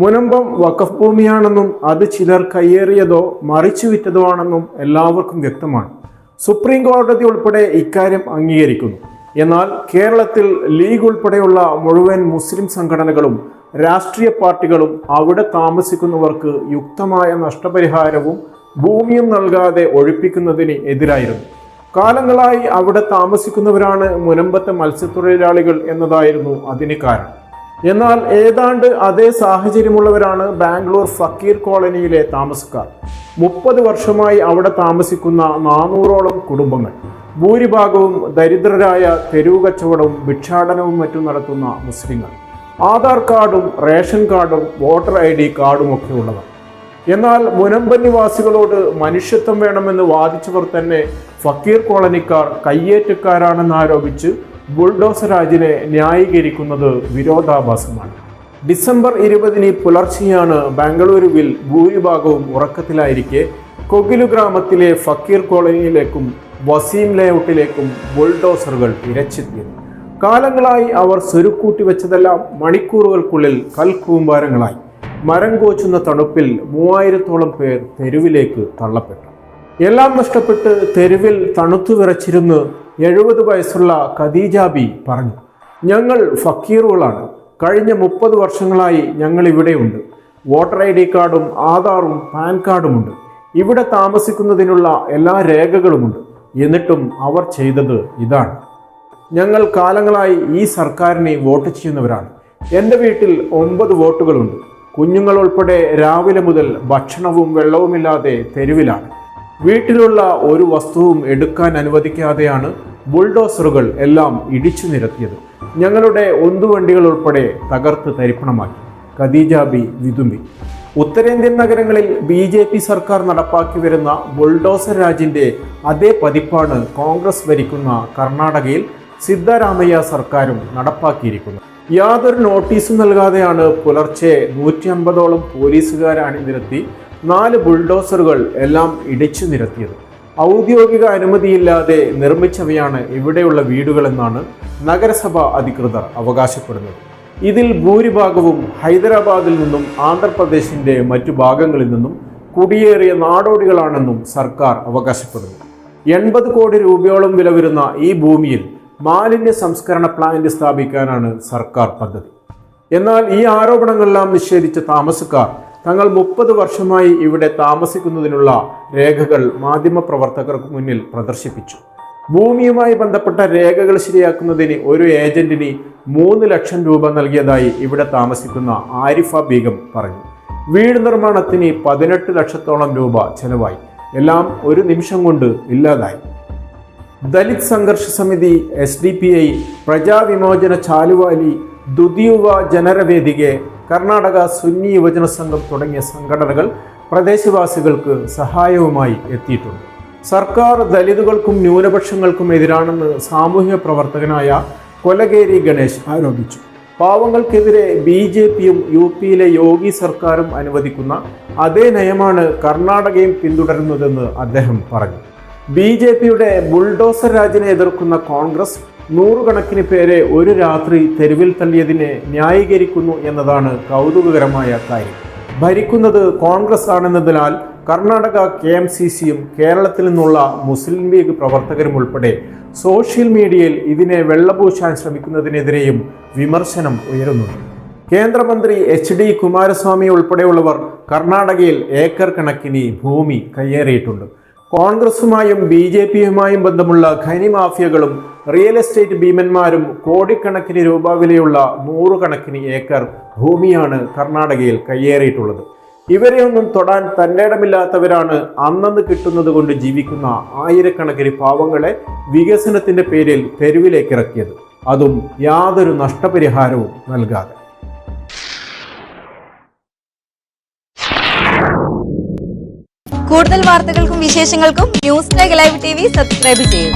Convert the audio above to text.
മുനമ്പം വഖഫ് ഭൂമിയാണെന്നും അത് ചിലർ കയ്യേറിയതോ മറിച്ചുവിറ്റതോ ആണെന്നും എല്ലാവർക്കും വ്യക്തമാണ്. സുപ്രീം കോടതി ഉൾപ്പെടെ ഇക്കാര്യം അംഗീകരിക്കുന്നു. എന്നാൽ കേരളത്തിൽ ലീഗ് ഉൾപ്പെടെയുള്ള മുഴുവൻ മുസ്ലിം സംഘടനകളും രാഷ്ട്രീയ പാർട്ടികളും അവിടെ താമസിക്കുന്നവർക്ക് യുക്തമായ നഷ്ടപരിഹാരവും ഭൂമിയും നൽകാതെ ഒഴിപ്പിക്കുന്നതിന് എതിരായിരുന്നു. കാലങ്ങളായി അവിടെ താമസിക്കുന്നവരാണ് മുനമ്പത്തെ മത്സ്യത്തൊഴിലാളികൾ എന്നതായിരുന്നു അതിന് കാരണം. എന്നാൽ ഏതാണ്ട് അതേ സാഹചര്യമുള്ളവരാണ് ബാംഗ്ലൂർ ഫക്കീർ കോളനിയിലെ താമസക്കാർ. 30 വർഷമായി അവിടെ താമസിക്കുന്ന 400ഓളം കുടുംബങ്ങൾ. ഭൂരിഭാഗവും ദരിദ്രരായ തെരുവ് കച്ചവടവും ഭിക്ഷാടനവും മറ്റും നടത്തുന്ന മുസ്ലിങ്ങൾ. ആധാർ കാർഡും റേഷൻ കാർഡും വോട്ടർ ID കാർഡുമൊക്കെ ഉള്ളവർ. എന്നാൽ മുനമ്പൻ നിവാസികളോട് മനുഷ്യത്വം വേണമെന്ന് വാദിച്ചവർ തന്നെ ഫക്കീർ കോളനിക്കാർ കയ്യേറ്റക്കാരാണെന്നാരോപിച്ച് ബുൾഡോസർ രാജിനെ ന്യായീകരിക്കുന്നത് വിരോധാഭാസമാണ്. ഡിസംബർ 20 പുലർച്ചെയാണ് ബാംഗ്ലൂരുവിൽ ഭൂരിഭാഗവും ഉറക്കത്തിലായിരിക്കെ കൊഗിലു ഗ്രാമത്തിലെ ഫക്കീർ കോളനിയിലേക്കും വസീം ലേഔട്ടിലേക്കും ബുൾഡോസറുകൾ ഇരച്ചെത്തിയത്. കാലങ്ങളായി അവർ സ്വരുക്കൂട്ടി വെച്ചതെല്ലാം മണിക്കൂറുകൾക്കുള്ളിൽ കൽക്കൂമ്പാരങ്ങളായി. മരം കോച്ചുന്ന തണുപ്പിൽ 3000ഓളം പേർ തെരുവിലേക്ക് തള്ളപ്പെട്ടു. എല്ലാം നഷ്ടപ്പെട്ട് തെരുവിൽ തണുത്തു വിറച്ചിരുന്ന് 70 വയസ്സുള്ള ഖദീജാബി പറഞ്ഞു, ഞങ്ങൾ ഫക്കീറുകളാണ്. കഴിഞ്ഞ 30 വർഷങ്ങളായി ഞങ്ങൾ ഇവിടെയുണ്ട്. വോട്ടർ ID കാർഡും ആധാറും പാൻ കാർഡുമുണ്ട്. ഇവിടെ താമസിക്കുന്നതിനുള്ള എല്ലാ രേഖകളുമുണ്ട്. എന്നിട്ടും അവർ ചെയ്തത് ഇതാണ്. ഞങ്ങൾ കാലങ്ങളായി ഈ സർക്കാരിനെ വോട്ട് ചെയ്യുന്നവരാണ്. എൻ്റെ വീട്ടിൽ 9 വോട്ടുകളുണ്ട്. കുഞ്ഞുങ്ങൾ ഉൾപ്പെടെ രാവിലെ മുതൽ ഭക്ഷണവും വെള്ളവുമില്ലാതെ തെരുവിലാണ്. വീട്ടിലുള്ള ഒരു വസ്തുവും എടുക്കാൻ അനുവദിക്കാതെയാണ് ബുൾഡോസറുകൾ എല്ലാം ഇടിച്ചു നിരത്തിയത്. ഞങ്ങളുടെ ഉന്തുവണ്ടികൾ ഉൾപ്പെടെ തകർത്ത് തരിപ്പണമാക്കി. ഖദീജാബി വിതുമ്പി. ഉത്തരേന്ത്യൻ നഗരങ്ങളിൽ BJP സർക്കാർ നടപ്പാക്കി വരുന്ന ബുൾഡോസർ രാജിന്റെ അതേ പതിപ്പാണ് കോൺഗ്രസ് ഭരിക്കുന്ന കർണാടകയിൽ സിദ്ധരാമയ്യ സർക്കാരും നടപ്പാക്കിയിരിക്കുന്നത്. യാതൊരു നോട്ടീസും നൽകാതെയാണ് പുലർച്ചെ 150ഓളം പോലീസുകാരെ അണിനിരത്തി 4 ബുൾഡോസറുകൾ എല്ലാം ഇടിച്ചു നിരത്തിയത്. ഔദ്യോഗിക അനുമതിയില്ലാതെ നിർമ്മിച്ചവയാണ് ഇവിടെയുള്ള വീടുകളെന്നാണ് നഗരസഭ അധികൃതർ അവകാശപ്പെടുന്നത്. ഇതിൽ ഭൂരിഭാഗവും ഹൈദരാബാദിൽ നിന്നും ആന്ധ്രാപ്രദേശിന്റെ മറ്റു ഭാഗങ്ങളിൽ നിന്നും കുടിയേറിയ നാടോടികളാണെന്നും സർക്കാർ അവകാശപ്പെടുന്നു. 80 കോടി രൂപയോളം വില വരുന്ന ഈ ഭൂമിയിൽ മാലിന്യ സംസ്കരണ പ്ലാന്റ് സ്ഥാപിക്കാനാണ് സർക്കാർ പദ്ധതി. എന്നാൽ ഈ ആരോപണങ്ങളെല്ലാം നിഷേധിച്ച താമസക്കാർ തങ്ങൾ 30 വർഷമായി ഇവിടെ താമസിക്കുന്നതിനുള്ള രേഖകൾ മാധ്യമപ്രവർത്തകർക്ക് മുന്നിൽ പ്രദർശിപ്പിച്ചു. ഭൂമിയുമായി ബന്ധപ്പെട്ട രേഖകൾ ശരിയാക്കുന്നതിന് ഒരു ഏജന്റിന് 3 ലക്ഷം രൂപ നൽകിയതായി ഇവിടെ താമസിക്കുന്ന ആരിഫ ബീഗം പറഞ്ഞു. വീട് നിർമ്മാണത്തിന് 18 ലക്ഷത്തോളം രൂപ ചെലവായി. എല്ലാം ഒരു നിമിഷം കൊണ്ട് ഇല്ലാതായി. ദലിത് സംഘർഷ സമിതി, SDPI, പ്രജാവിമോചന ചാലുവാലി, ദുതിയുവ ജനരവേദികെ, കർണാടക സുന്നി യുവജന സംഘം തുടങ്ങിയ സംഘടനകൾ പ്രദേശവാസികൾക്ക് സഹായവുമായി എത്തിയിട്ടുണ്ട്. സർക്കാർ ദലിതുകൾക്കും ന്യൂനപക്ഷങ്ങൾക്കും എതിരാണെന്ന് സാമൂഹിക പ്രവർത്തകനായ കൊലകേരി ഗണേശ് ആരോപിച്ചു. പാവങ്ങൾക്കെതിരെ BJPയും UPയിലെ യോഗി സർക്കാരും അനുവദിക്കുന്ന അതേ നയമാണ് കർണാടകയും പിന്തുടരുന്നതെന്ന് അദ്ദേഹം പറഞ്ഞു. BJPയുടെ ബുൾഡോസർ രാജിനെ എതിർക്കുന്ന കോൺഗ്രസ് നൂറുകണക്കിന് പേരെ ഒരു രാത്രി തെരുവിൽ തള്ളിയതിനെ ന്യായീകരിക്കുന്നു എന്നതാണ് കൗതുകകരമായ കാര്യം. ഭരിക്കുന്നത് കോൺഗ്രസ് ആണെന്നതിനാൽ കർണാടക KMCCയും കേരളത്തിൽ നിന്നുള്ള മുസ്ലിം ലീഗ് പ്രവർത്തകരും ഉൾപ്പെടെ സോഷ്യൽ മീഡിയയിൽ ഇതിനെ വെള്ളപൂശാൻ ശ്രമിക്കുന്നതിനെതിരെയും വിമർശനം ഉയരുന്നുണ്ട്. കേന്ദ്രമന്ത്രി HD കുമാരസ്വാമി ഉൾപ്പെടെയുള്ളവർ കർണാടകയിൽ ഏക്കർ കണക്കിന് ഭൂമി കയ്യേറിയിട്ടുണ്ട്. കോൺഗ്രസുമായും BJPയുമായും ബന്ധമുള്ള ഖനി മാഫിയകളും റിയൽ എസ്റ്റേറ്റ് ഭീമന്മാരും കോടിക്കണക്കിന് രൂപ വിലയുള്ള 100 കണക്കിന് ഏക്കർ ഭൂമിയാണ് കർണാടകയിൽ കയ്യേറിയിട്ടുള്ളത്. ഇവരെയൊന്നും തൊടാൻ തന്നിടമില്ലാത്തവരാണ് അന്നന്ന് കിട്ടുന്നത് കൊണ്ട് ജീവിക്കുന്ന ആയിരക്കണക്കിന് പാവങ്ങളെ വികസനത്തിന്റെ പേരിൽ തെരുവിലേക്ക് ഇറക്കിയത്, അതും യാതൊരു നഷ്ടപരിഹാരവും നൽകാതെ. കൂടുതൽ വാർത്തകൾക്കും വിശേഷങ്ങൾക്കും ന്യൂസ് ലൈവ് TV സബ്സ്ക്രൈബ് ചെയ്യൂ.